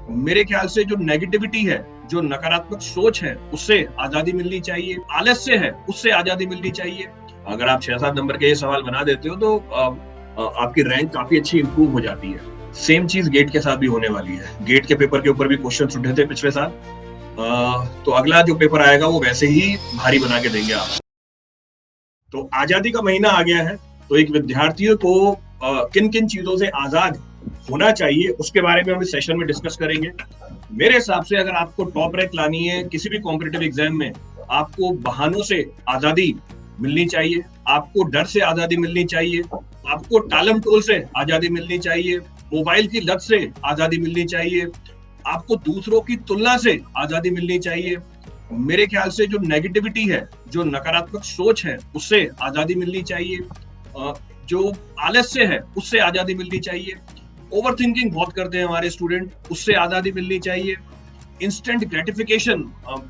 मेरे ख्याल से जो नेगेटिविटी है, जो नकारात्मक सोच है, उससे आजादी मिलनी चाहिए। आलस्य है, उससे आजादी मिलनी चाहिए। अगर आप 6-7 नंबर के ये सवाल बना देते हो तो आपकी रैंक काफी अच्छी इंप्रूव हो जाती है। सेम चीज गेट के साथ भी होने वाली है। गेट के पेपर के ऊपर भी क्वेश्चन उठे थे पिछले साल, तो अगला जो पेपर आएगा वो वैसे ही भारी बना के देंगे आप। तो आजादी का महीना आ गया है, तो एक विद्यार्थियों को किन किन चीजों से आजाद होना चाहिए उसके बारे में हम इस सेशन में डिस्कस करेंगे। मेरे हिसाब से अगर आपको टॉप रैंक लानी है किसी भी कॉम्पिटिटिव एग्जाम में, आपको बहानों से आजादी मिलनी चाहिए, आपको डर से आजादी मिलनी चाहिए, आपको टालम टोल से आजादी मिलनी चाहिए, मोबाइल की लत से आजादी मिलनी चाहिए, आपको दूसरों की तुलना से आजादी मिलनी चाहिए। मेरे ख्याल से जो नेगेटिविटी है, जो नकारात्मक सोच है, उससे आजादी मिलनी चाहिए। जो आलस्य है उससे आजादी मिलनी चाहिए। ओवर थिंकिंग बहुत करते हैं हमारे स्टूडेंट, उससे आजादी मिलनी चाहिए। Instant gratification,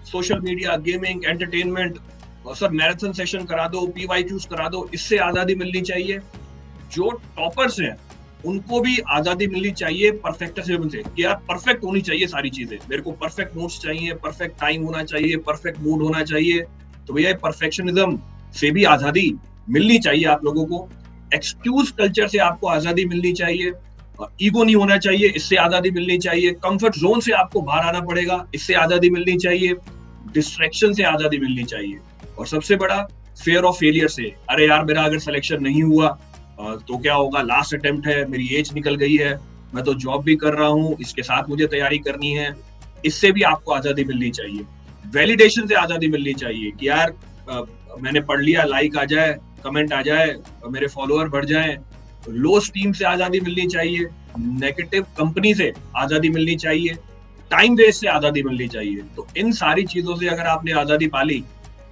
social media, gaming, entertainment, sir marathon session करा दो, PYQs करा दो, इससे आजादी मिलनी चाहिए। जो टॉपर्स हैं उनको भी आजादी मिलनी चाहिए परफेक्टिज्म से, कि यार परफेक्ट होनी चाहिए सारी चीजें, मेरे को परफेक्ट नोट्स चाहिए, परफेक्ट टाइम होना चाहिए, परफेक्ट मूड होना चाहिए। तो भैया परफेक्शनिज्म से भी आजादी मिलनी चाहिए आप लोगों को। एक्सक्यूज कल्चर से आपको आजादी मिलनी चाहिए। ईगो नहीं होना चाहिए, इससे आजादी मिलनी चाहिए। कंफर्ट जोन से आपको बाहर आना पड़ेगा, इससे आजादी मिलनी चाहिए। डिस्ट्रैक्शन से आजादी मिलनी चाहिए। और सबसे बड़ा फेयर ऑफ फेलियर से, अरे यार मेरा अगर सिलेक्शन नहीं हुआ तो क्या होगा, लास्ट अटेम्प्ट है, मेरी एज निकल गई है, मैं तो जॉब भी कर रहा हूँ, इसके साथ मुझे तैयारी करनी है, इससे भी आपको आजादी मिलनी चाहिए। वैलिडेशन से आजादी मिलनी चाहिए कि यार मैंने पढ़ लिया, लाइक आ जाए, कमेंट आ जाए, मेरे फॉलोअर बढ़ जाए। लो स्टीम से आजादी मिलनी चाहिए। नेगेटिव कंपनी से आजादी मिलनी चाहिए। टाइम वेस्ट से आजादी मिलनी चाहिए। तो इन सारी चीजों से अगर आपने आजादी पाली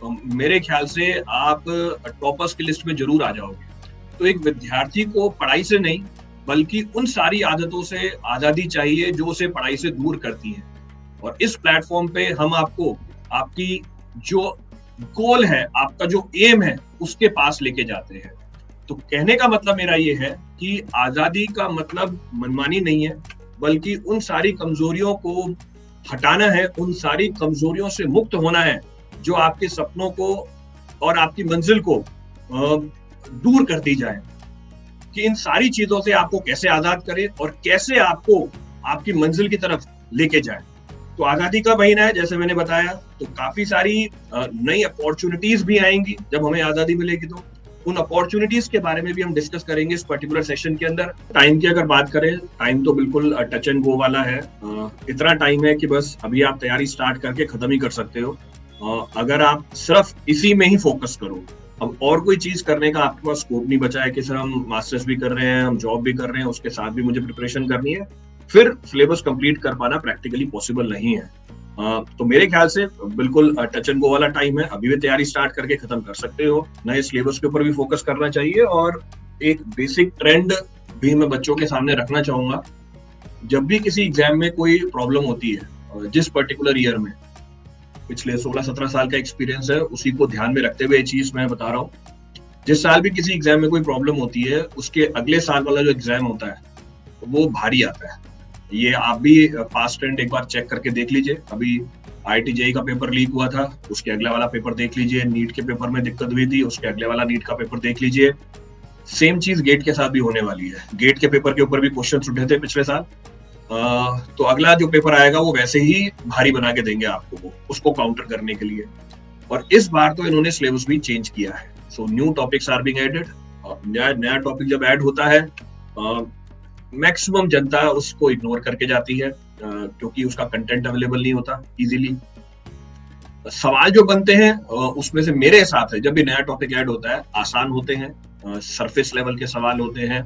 तो मेरे ख्याल से आप टॉपर्स की लिस्ट में जरूर आ जाओगे। तो एक विद्यार्थी को पढ़ाई से नहीं बल्कि उन सारी आदतों से आजादी चाहिए जो उसे पढ़ाई से दूर करती हैं। और इस प्लेटफॉर्म पे हम आपको आपकी जो गोल है, आपका जो एम है, उसके पास लेके जाते हैं। तो कहने का मतलब मेरा ये है कि आजादी का मतलब मनमानी नहीं है, बल्कि उन सारी कमजोरियों को हटाना है, उन सारी कमजोरियों से मुक्त होना है जो आपके सपनों को और आपकी मंजिल को दूर करती जाए। कि इन सारी चीजों से आपको कैसे आजाद करे और कैसे आपको आपकी मंजिल की तरफ लेके जाए। तो आजादी का महीना है, जैसे मैंने बताया, तो काफी सारी नई अपॉर्चुनिटीज भी आएंगी जब हमें आजादी मिलेगी। तो उन अपॉर्चुनिटीज के बारे में भी हम डिस्कस करेंगे इस पर्टिकुलर सेशन के अंदर। टाइम की अगर बात करें, टाइम तो बिल्कुल टच एंड गो वाला है। इतना टाइम है कि बस अभी आप तैयारी स्टार्ट करके खत्म ही कर सकते हो, अगर आप सिर्फ इसी में ही फोकस करो। अब और कोई चीज करने का आपके पास स्कोप नहीं बचा है कि सर हम मास्टर्स भी कर रहे हैं, हम जॉब भी कर रहे हैं, उसके साथ भी मुझे प्रिपरेशन करनी है, फिर सिलेबस कंप्लीट कर पाना प्रैक्टिकली पॉसिबल नहीं है। तो मेरे ख्याल से बिल्कुल टच एंड गो वाला टाइम है, अभी भी तैयारी स्टार्ट करके खत्म कर सकते हो। नए सिलेबस के ऊपर भी फोकस करना चाहिए। और एक बेसिक ट्रेंड भी मैं बच्चों के सामने रखना चाहूंगा। जब भी किसी एग्जाम में कोई प्रॉब्लम होती है, जिस पर्टिकुलर ईयर में, पिछले 16-17 साल का एक्सपीरियंस है, उसी को ध्यान में रखते हुए ये चीज मैं बता रहा हूँ। जिस साल भी किसी एग्जाम में कोई प्रॉब्लम होती है, उसके अगले साल वाला जो एग्जाम होता है वो भारी आता है। ये आप भी पास्ट ट्रेंड एक बार चेक करके देख लीजिए। अभी IIT JEE का पेपर लीक हुआ था, उसके अगले वाला पेपर देख लीजिए। नीट के पेपर में दिक्कत हुई थी, उसके अगले वाला नीट का पेपर देख लीजिए। सेम चीज गेट के साथ भी होने वाली है। गेट के पेपर के ऊपर भी क्वेश्चन उठे थे पिछले साल, तो अगला जो पेपर आएगा वो वैसे ही भारी बना के देंगे आपको, वो उसको काउंटर करने के लिए। और इस बार तो इन्होंने सिलेबस भी चेंज किया है। So new topics are being added. नया टॉपिक जब ऐड होता है, मैक्सिमम जनता उसको इग्नोर करके जाती है, क्योंकि उसका कंटेंट अवेलेबल नहीं होता इजीली। सवाल जो बनते हैं उसमें से मेरे हिसाब से जब भी नया टॉपिक ऐड होता है, आसान होते हैं, सरफेस लेवल के सवाल होते हैं,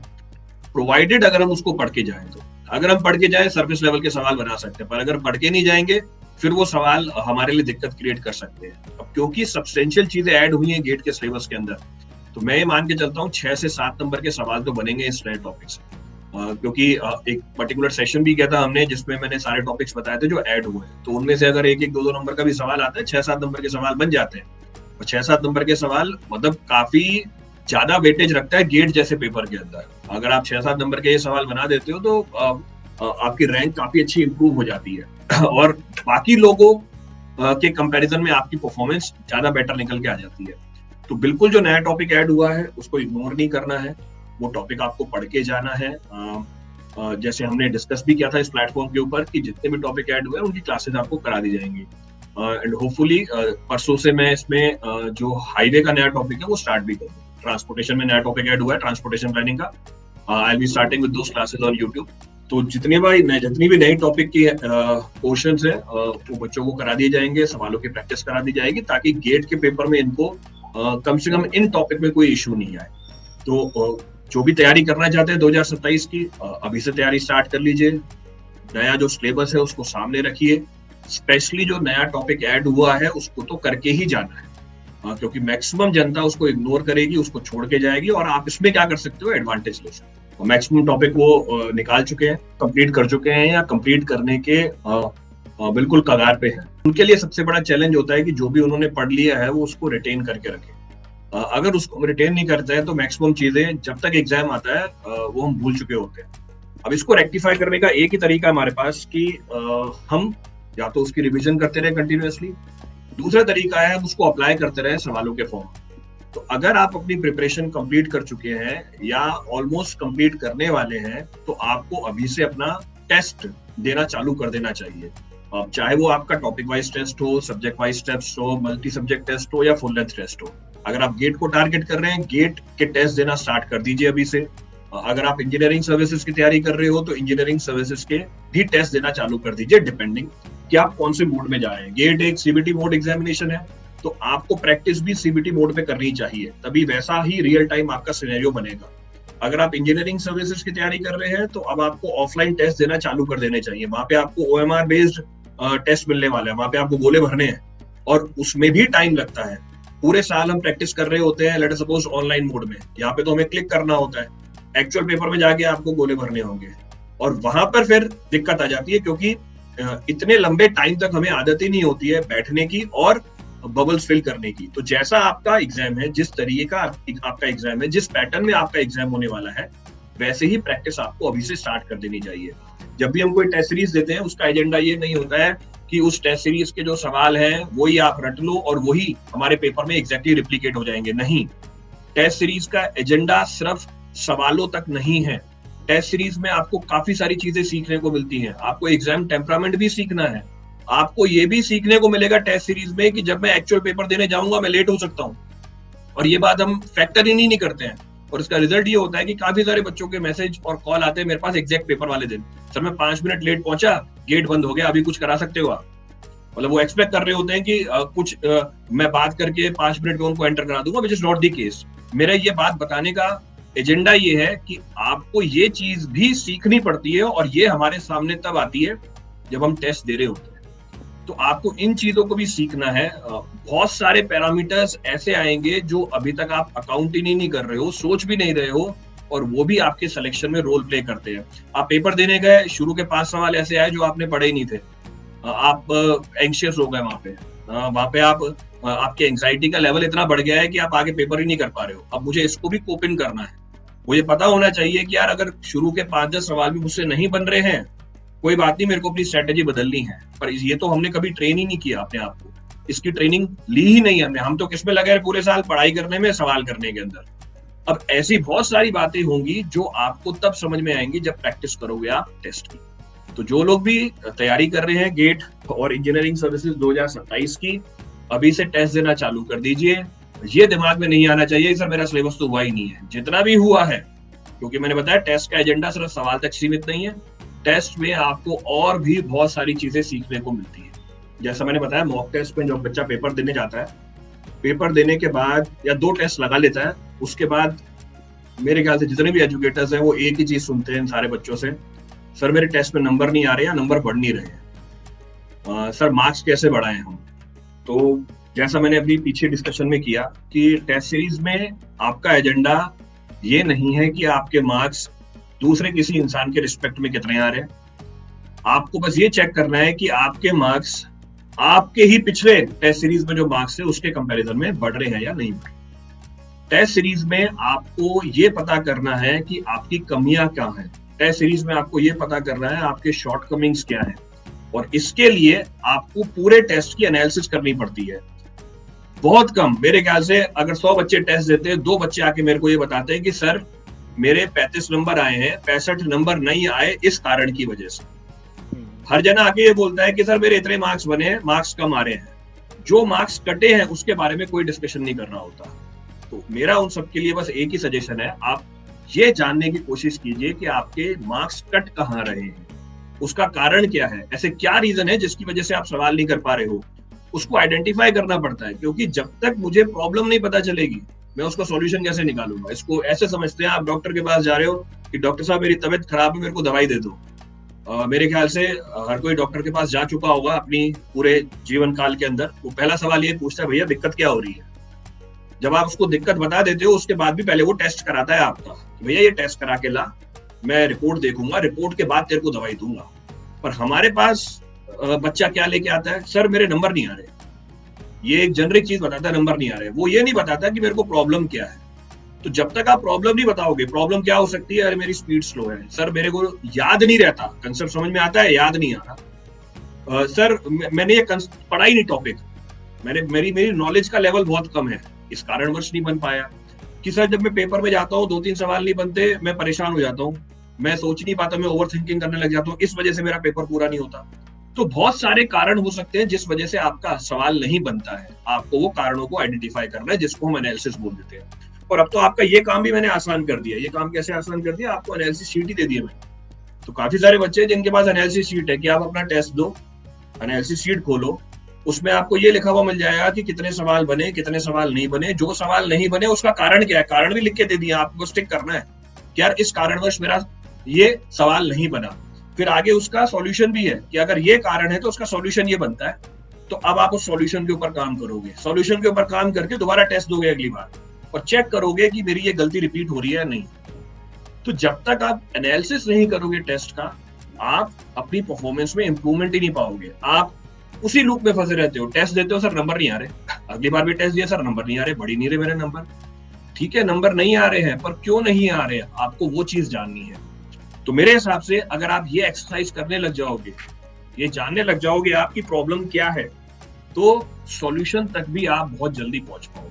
प्रोवाइडेड अगर हम उसको पढ़ के जाएं तो। अगर हम पढ़ के जाएं सरफेस लेवल के सवाल बना सकते हैं, पर अगर पढ़ के नहीं जाएंगे फिर वो सवाल हमारे लिए दिक्कत क्रिएट कर सकते हैं। अब क्योंकि सब्सटेंशियल चीजें ऐड हुई हैं गेट के सिलेबस के अंदर, तो मैं ये मान के चलता हूँ 6 से 7 नंबर के सवाल तो बनेंगे इस नए टॉपिक से। क्योंकि एक पर्टिकुलर सेशन भी किया था हमने जिसमें मैंने सारे टॉपिक्स बताए थे जो ऐड हुए हैं, तो उनमें से अगर 1-1, 2-2 नंबर का भी सवाल आता है, 6-7 नंबर के सवाल बन जाते हैं। और 6-7 नंबर के सवाल मतलब काफी ज्यादा वेटेज रखता है गेट जैसे पेपर के अंदर। अगर आप 6-7 नंबर के ये सवाल बना देते हो तो आपकी रैंक काफी अच्छी इंप्रूव हो जाती है और बाकी लोगों के कंपैरिजन में आपकी परफॉर्मेंस ज्यादा बेटर निकल के आ जाती है। तो बिल्कुल जो नया टॉपिक ऐड हुआ है उसको इग्नोर नहीं करना है, वो टॉपिक आपको पढ़ के जाना है। जैसे हमने डिस्कस भी किया था इस प्लेटफॉर्म के ऊपर कि जितने भी टॉपिक ऐड हुए हैं उनकी क्लासेस आपको करा दी जाएंगी। एंड होपफुली परसों से मैं इसमें जो हाईवे का नया टॉपिक है वो स्टार्ट भी करूँ। ट्रांसपोर्टेशन में नया टॉपिक ऐड हुआ है, ट्रांसपोर्टेशन प्लानिंग का। I will be starting with those classes on YouTube. तो जितनी भी नई टॉपिक की क्वेश्चंस है वो बच्चों को करा दिए जाएंगे, सवालों की प्रैक्टिस करा दी जाएगी ताकि गेट के पेपर में इनको कम से कम इन टॉपिक में कोई इशू नहीं आए। तो जो भी तैयारी करना चाहते हैं 2027 की, अभी से तैयारी स्टार्ट कर लीजिए। नया जो सिलेबस है उसको सामने रखिए, स्पेशली जो नया टॉपिक ऐड हुआ है उसको तो करके ही जाना है, क्योंकि मैक्सिमम जनता उसको इग्नोर करेगी, उसको छोड़ के जाएगी। और आप इसमें क्या कर सकते हो, एडवांटेज ले सकते हो। मैक्सिमम टॉपिक वो निकाल चुके हैं, कंप्लीट कर चुके हैं या कंप्लीट करने के बिल्कुल कगार पे हैं। उनके लिए सबसे बड़ा चैलेंज होता है कि जो भी उन्होंने पढ़ लिया है वो उसको रिटेन करके रखें। अगर उसको रिटेन नहीं करते हैं तो मैक्सिमम चीजें जब तक एग्जाम आता है वो हम भूल चुके होते हैं। अब इसको रेक्टिफाई करने का एक ही तरीका हमारे पास कि हम या तो उसकी रिवीजन करते रहे कंटिन्यूअसली, दूसरा तरीका है हम उसको अप्लाई करते रहे सवालों के फॉर्म। तो अगर आप अपनी प्रिपरेशन कंप्लीट कर चुके हैं या ऑलमोस्ट कंप्लीट करने वाले हैं तो आपको अभी से अपना टेस्ट देना चालू कर देना चाहिए। चाहे वो आपका टॉपिक वाइज टेस्ट हो, सब्जेक्ट वाइज टेस्ट हो, मल्टी सब्जेक्ट टेस्ट हो या फुल लेंथ टेस्ट हो। अगर आप गेट को टारगेट कर रहे हैं, गेट के टेस्ट देना स्टार्ट कर दीजिए अभी से। अगर आप इंजीनियरिंग सर्विसेज की तैयारी कर रहे हो तो इंजीनियरिंग सर्विसेज के भी टेस्ट देना चालू कर दीजिए, डिपेंडिंग कि आप कौन से मोड में जा रहे हैं। गेट एक सीबीटी मोड एग्जामिनेशन है तो आपको प्रैक्टिस भी सीबीटी मोड पे करनी चाहिए, तभी वैसा ही रियल टाइम आपका सिनेरियो बनेगा। अगर आप इंजीनियरिंग सर्विसेज की तैयारी कर रहे हैं तो अब आपको ऑफलाइन टेस्ट देना चालू कर देने चाहिए। वहां पे आपको ओएमआर बेस्ड टेस्ट मिलने वाला है, वहां पे आपको गोले भरने हैं और उसमें भी टाइम लगता है। पूरे साल हम प्रैक्टिस कर रहे होते हैं let us suppose online mode में, यहाँ पे तो हमें क्लिक करना होता है, एक्चुअल पेपर में जाके आपको गोले भरने होंगे और वहां पर फिर दिक्कत आ जाती है क्योंकि इतने लंबे टाइम तक हमें आदत ही नहीं होती है बैठने की और बबल्स फिल करने की। तो जैसा आपका एग्जाम है, जिस तरीके का आपका एग्जाम है, जिस पैटर्न में आपका एग्जाम होने वाला है, वैसे ही प्रैक्टिस आपको अभी से स्टार्ट कर देनी चाहिए। जब भी हम कोई टेस्ट सीरीज देते हैं उसका एजेंडा ये नहीं होता है कि उस टेस्ट सीरीज के जो सवाल हैं वही आप रट लो और वही हमारे पेपर में एग्जैक्टली रिप्लिकेट हो जाएंगे। नहीं, टेस्ट सीरीज का एजेंडा सिर्फ सवालों तक नहीं है। टेस्ट सीरीज में आपको काफी सारी चीजें सीखने को मिलती हैं। आपको एग्जाम टेम्परामेंट भी सीखना है। आपको ये भी सीखने को मिलेगा टेस्ट सीरीज में कि जब मैं एक्चुअल पेपर देने जाऊंगा मैं लेट हो सकता हूँ, और ये बात हम फैक्टर इन ही नहीं करते हैं। और इसका रिजल्ट ये होता है कि काफी सारे बच्चों के मैसेज और कॉल आते हैं मेरे पास एग्जैक्ट पेपर वाले दिन, सर मैं 5 मिनट लेट पहुंचा, गेट बंद हो गया, अभी कुछ करा सकते हो आप। मतलब वो एक्सपेक्ट कर रहे होते हैं कि मैं बात करके 5 मिनट में उनको एंटर करा दूंगा, which is not the case. मेरा ये बात बताने का एजेंडा ये है कि आपको ये चीज भी सीखनी पड़ती है और ये हमारे सामने तब आती है जब हम टेस्ट दे रहे होते हैं। तो आपको इन चीजों को भी सीखना है। बहुत सारे पैरामीटर्स ऐसे आएंगे जो अभी तक आप अकाउंट ही नहीं कर रहे हो, सोच भी नहीं रहे हो, और वो भी आपके सिलेक्शन में रोल प्ले करते हैं। आप पेपर देने गए, शुरू के 5 सवाल ऐसे आए जो आपने पढ़े ही नहीं थे, आप एंशियस हो गए वहां पे आपके एंग्जाइटी का लेवल इतना बढ़ गया है कि आप आगे पेपर ही नहीं कर पा रहे हो। अब मुझे इसको भी कोप इन करना है। मुझे पता होना चाहिए कि यार अगर शुरू के 5-10 सवाल भी मुझसे नहीं बन रहे हैं, कोई बात नहीं, मेरे को अपनी स्ट्रेटेजी बदलनी है। पर ये तो हमने कभी ट्रेन ही नहीं किया अपने आप को, इसकी ट्रेनिंग ली ही नहीं हमने। हम तो किसमें लगे हैं पूरे साल, पढ़ाई करने में, सवाल करने के अंदर। अब ऐसी बहुत सारी बातें होंगी जो आपको तब समझ में आएंगी जब प्रैक्टिस करोगे आप टेस्ट की। तो जो लोग भी तैयारी कर रहे हैं गेट और इंजीनियरिंग सर्विसेज 2027 की, अभी से टेस्ट देना चालू कर दीजिए। ये दिमाग में नहीं आना चाहिए सर मेरा सिलेबस तो हुआ ही नहीं है। जितना भी हुआ है, क्योंकि मैंने बताया टेस्ट का एजेंडा सिर्फ सवाल तक सीमित नहीं है, टेस्ट में आपको और भी बहुत सारी चीजें सीखने को मिलती है। जैसा मैंने बताया, मॉक टेस्ट में जब बच्चा पेपर देने जाता है, पेपर देने के बाद या 2 टेस्ट लगा लेता है, उसके बाद मेरे ख्याल से जितने भी एजुकेटर्स हैं वो एक ही चीज सुनते हैं इन सारे बच्चों से, सर मेरे टेस्ट में नंबर नहीं आ रहे या नंबर बढ़ नहीं रहे, सर मार्क्स कैसे बढ़ाएं हम। तो जैसा मैंने अभी पीछे डिस्कशन में किया कि टेस्ट सीरीज में आपका एजेंडा ये नहीं है कि आपके मार्क्स दूसरे किसी इंसान के रिस्पेक्ट में कितने आ रहे हैं। आपको बस ये चेक करना है कि आपके मार्क्स आपके ही पिछले टेस्ट सीरीज में जो मार्क्स है उसके कंपैरिजन में बढ़ रहे हैं या नहीं बढ़ रहे। टेस्ट सीरीज में आपको ये पता करना है कि आपकी कमियां क्या हैं। टेस्ट सीरीज में आपको ये पता करना है आपके शॉर्टकमिंग्स क्या है, और इसके लिए आपको पूरे टेस्ट की एनालिसिस करनी पड़ती है। बहुत कम, मेरे ख्याल से अगर 100 बच्चे टेस्ट देते हैं, 2 बच्चे आके मेरे को ये बताते हैं कि सर मेरे 35 नंबर आए हैं, 65 नंबर नहीं आए इस कारण की वजह से। हर जना आके ये बोलता है कि सर मेरे इतने मार्क्स बने हैं, मार्क्स कम आ रहे हैं। जो मार्क्स कटे हैं उसके बारे में कोई डिस्कशन नहीं करना होता। तो मेरा उन सबके लिए बस एक ही सजेशन है, आप ये जानने की कोशिश कीजिए कि आपके मार्क्स कट कहाँ रहे हैं, उसका कारण क्या है, ऐसे क्या रीजन है जिसकी वजह से आप सवाल नहीं कर पा रहे हो, उसको आइडेंटिफाई करना पड़ता है। क्योंकि जब तक मुझे प्रॉब्लम नहीं पता चलेगी मैं उसका सॉल्यूशन कैसे निकालूंगा। इसको ऐसे समझते हैं, आप डॉक्टर के पास जा रहे हो कि डॉक्टर साहब मेरी तबीयत खराब है, मेरे को दवाई दे दो। मेरे ख्याल से हर कोई डॉक्टर के पास जा चुका होगा अपनी पूरे जीवन काल के अंदर। वो पहला सवाल ये पूछता है, भैया दिक्कत क्या हो रही है। जब आप उसको दिक्कत बता देते हो उसके बाद भी पहले वो टेस्ट कराता है आपका, भैया ये टेस्ट करा के ला, मैं रिपोर्ट देखूंगा, रिपोर्ट के बाद तेरे को दवाई दूंगा। पर हमारे पास बच्चा क्या लेके आता है, सर मेरे नंबर नहीं आ रहे। ये एक जेनरिक चीज बताता है, नंबर नहीं आ रहे। वो ये नहीं बताता कि मेरे को प्रॉब्लम क्या है। तो जब तक आप प्रॉब्लम नहीं बताओगे, प्रॉब्लम क्या हो सकती है, अरे मेरी स्पीड स्लो है, सर मेरे को याद नहीं रहता, कंसेप्ट समझ में आता है, याद नहीं आ रहा, सर मैंने ये पढ़ा ही नहीं टॉपिक, मेरी नॉलेज का लेवल बहुत कम है, इस कारणवश नहीं बन पाया। कि सर जब मैं पेपर में जाता हूँ 2-3 सवाल नहीं बनते, मैं परेशान हो जाता हूँ, मैं सोच नहीं पाता, मैं ओवर थिंकिंग करने लग जाता हूँ, इस वजह से मेरा पेपर पूरा नहीं होता। तो बहुत सारे कारण हो सकते हैं जिस वजह से आपका सवाल नहीं बनता है। आपको वो कारणों को आइडेंटिफाई करना है, जिसको हम एनालिसिस बोल देते हैं। और अब तो आपका ये काम भी मैंने आसान कर दिया। ये काम कैसे आसान कर दिया, आपको एनालिसिस शीट ही दे दिया मैंने। तो काफी सारे बच्चे जिनके पास एनालिसिस शीट है कि आप अपना टेस्ट दो, एनालिसिस शीट खोलो, उसमें आपको ये लिखा हुआ मिल जाएगा कि कितने सवाल बने, कितने सवाल नहीं बने। जो सवाल नहीं बने उसका कारण क्या है, कारण भी लिख के दे दिया, आपको स्टिक करना है कि यार इस कारणवश मेरा ये सवाल नहीं बना। फिर आगे उसका सॉल्यूशन भी है कि अगर ये कारण है तो उसका सॉल्यूशन ये बनता है। तो अब आप उस सॉल्यूशन के ऊपर काम करोगे, सॉल्यूशन के ऊपर काम करके दोबारा टेस्ट दोगे अगली बार, और चेक करोगे कि मेरी ये गलती रिपीट हो रही है या नहीं। तो जब तक आप एनालिसिस नहीं करोगे टेस्ट का, आप अपनी परफॉर्मेंस में इंप्रूवमेंट ही नहीं पाओगे। आप उसी लूप में फंसे रहते हो, टेस्ट देते हो, सर नंबर नहीं आ रहे, अगली बार भी टेस्ट दिया, सर नंबर नहीं आ रहे, बढ़ ही नहीं रहे मेरे नंबर। ठीक है, नंबर नहीं आ रहे हैं, पर क्यों नहीं आ रहे, आपको वो चीज जाननी है। तो मेरे हिसाब से अगर आप ये एक्सरसाइज करने लग जाओगे, ये जानने लग जाओगे आपकी प्रॉब्लम क्या है, तो सॉल्यूशन तक भी आप बहुत जल्दी पहुंच पाओगे।